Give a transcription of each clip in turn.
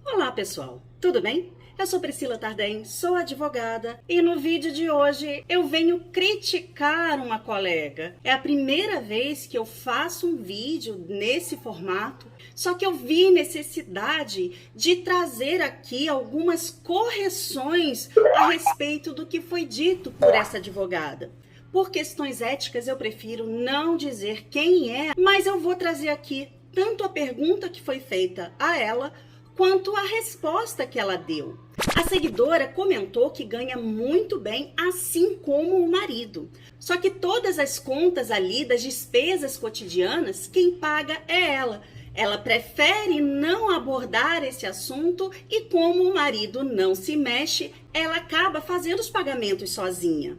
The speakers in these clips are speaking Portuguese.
Olá, pessoal, tudo bem? Eu sou Priscila Tardem, sou advogada e no vídeo de hoje eu venho criticar uma colega. É a primeira vez que eu faço um vídeo nesse formato, só que eu vi necessidade de trazer aqui algumas correções a respeito do que foi dito por essa advogada. Por questões éticas eu prefiro não dizer quem é, mas eu vou trazer aqui tanto a pergunta que foi feita a ela, quanto a resposta que ela deu. A seguidora comentou que ganha muito bem, assim como o marido. Só que todas as contas ali das despesas cotidianas, quem paga é ela. Ela prefere não abordar esse assunto e como o marido não se mexe, ela acaba fazendo os pagamentos sozinha.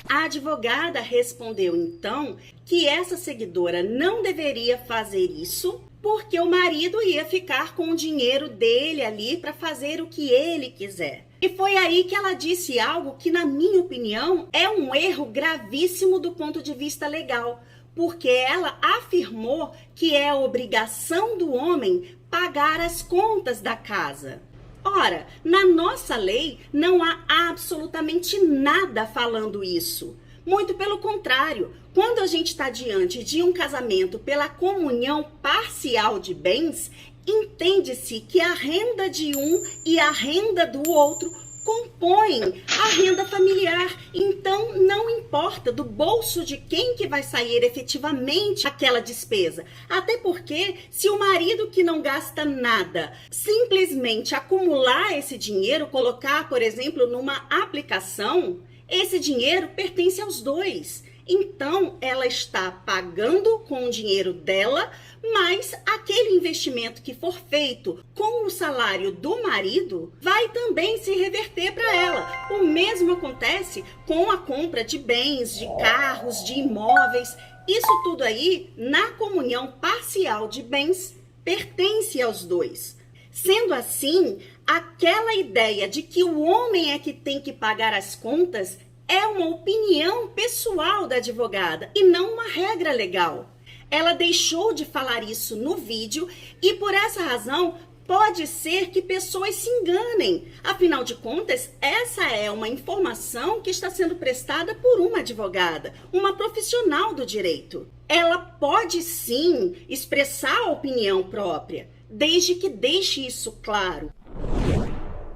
A advogada respondeu então que essa seguidora não deveria fazer isso porque o marido ia ficar com o dinheiro dele ali para fazer o que ele quiser. E foi aí que ela disse algo que, na minha opinião, é um erro gravíssimo do ponto de vista legal, porque ela afirmou que é obrigação do homem pagar as contas da casa. Ora, na nossa lei não há absolutamente nada falando isso. Muito pelo contrário, quando a gente está diante de um casamento pela comunhão parcial de bens, entende-se que a renda de um e a renda do outro compõem a renda familiar. Então, não importa do bolso de quem que vai sair efetivamente aquela despesa. Até porque, se o marido que não gasta nada simplesmente acumular esse dinheiro, colocar, por exemplo, numa aplicação, esse dinheiro pertence aos dois. Então, ela está pagando com o dinheiro dela, mas aquele investimento que for feito com o salário do marido vai também se reverter para ela. O mesmo acontece com a compra de bens, de carros, de imóveis. Isso tudo aí, na comunhão parcial de bens, pertence aos dois. Sendo assim, aquela ideia de que o homem é que tem que pagar as contas é uma opinião pessoal da advogada e não uma regra legal. Ela deixou de falar isso no vídeo e por essa razão pode ser que pessoas se enganem. Afinal de contas, essa é uma informação que está sendo prestada por uma advogada, uma profissional do direito. Ela pode sim expressar a opinião própria, desde que deixe isso claro.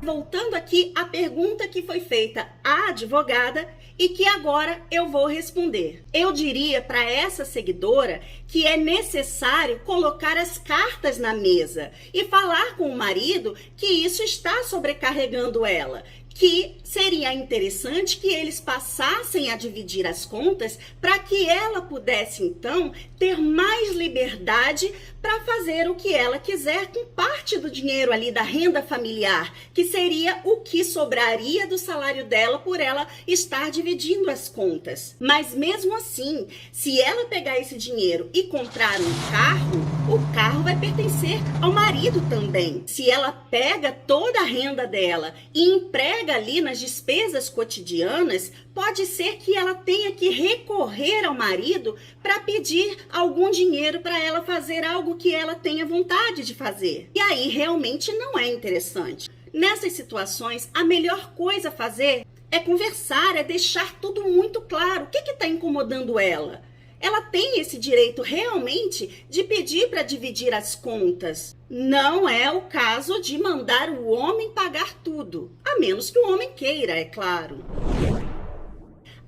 Voltando aqui à pergunta que foi feita à advogada e que agora eu vou responder. Eu diria para essa seguidora que é necessário colocar as cartas na mesa e falar com o marido que isso está sobrecarregando ela, que seria interessante que eles passassem a dividir as contas para que ela pudesse, então, ter mais liberdade para fazer o que ela quiser com parte do dinheiro ali da renda familiar, que seria o que sobraria do salário dela por ela estar dividindo as contas. Mas mesmo assim, se ela pegar esse dinheiro e comprar um carro, o carro vai pertencer ao marido também. Se ela pega toda a renda dela e emprega ali nas despesas cotidianas, pode ser que ela tenha que recorrer ao marido para pedir algum dinheiro para ela fazer algo que ela tenha vontade de fazer. E aí realmente não é interessante. Nessas situações, a melhor coisa a fazer é conversar, é deixar tudo muito claro. O que está incomodando ela? Ela tem esse direito realmente de pedir para dividir as contas. Não é o caso de mandar o homem pagar tudo, a menos que o homem queira, é claro.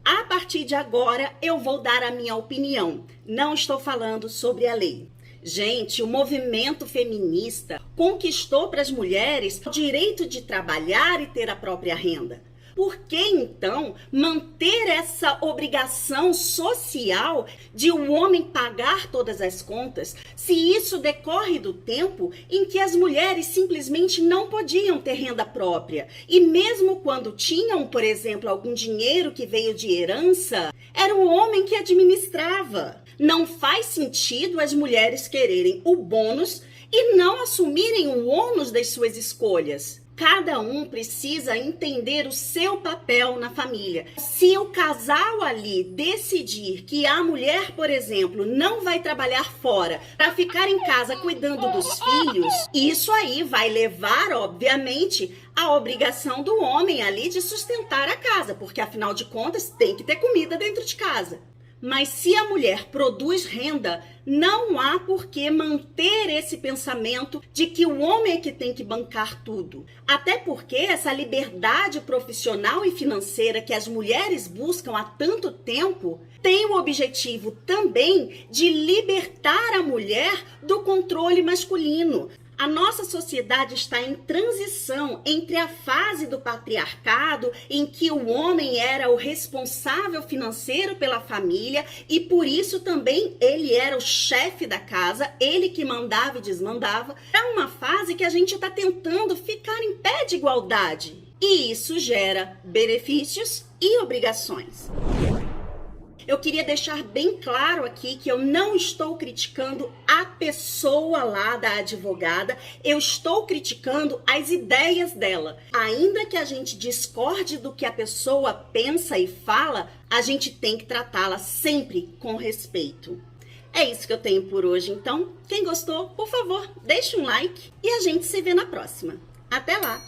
A partir de agora, eu vou dar a minha opinião. Não estou falando sobre a lei. Gente, o movimento feminista conquistou para as mulheres o direito de trabalhar e ter a própria renda. Por que, então, manter essa obrigação social de o homem pagar todas as contas, se isso decorre do tempo em que as mulheres simplesmente não podiam ter renda própria? E mesmo quando tinham, por exemplo, algum dinheiro que veio de herança, era o homem que administrava. Não faz sentido as mulheres quererem o bônus e não assumirem o ônus das suas escolhas. cada um precisa entender o seu papel na família. Se o casal ali decidir que a mulher, por exemplo, não vai trabalhar fora para ficar em casa cuidando dos filhos, isso aí vai levar, obviamente, a obrigação do homem ali de sustentar a casa, porque afinal de contas tem que ter comida dentro de casa. Mas se a mulher produz renda, não há por que manter esse pensamento de que o homem é que tem que bancar tudo. Até porque essa liberdade profissional e financeira que as mulheres buscam há tanto tempo tem o objetivo também de libertar a mulher do controle masculino. A nossa sociedade está em transição entre a fase do patriarcado, em que o homem era o responsável financeiro pela família e por isso também ele era o chefe da casa, ele que mandava e desmandava, para uma fase que a gente está tentando ficar em pé de igualdade. E isso gera benefícios e obrigações. Eu queria deixar bem claro aqui que eu não estou criticando a pessoa lá da advogada, eu estou criticando as ideias dela. Ainda que a gente discorde do que a pessoa pensa e fala, a gente tem que tratá-la sempre com respeito. É isso que eu tenho por hoje, então, quem gostou, por favor, deixe um like e a gente se vê na próxima. Até lá!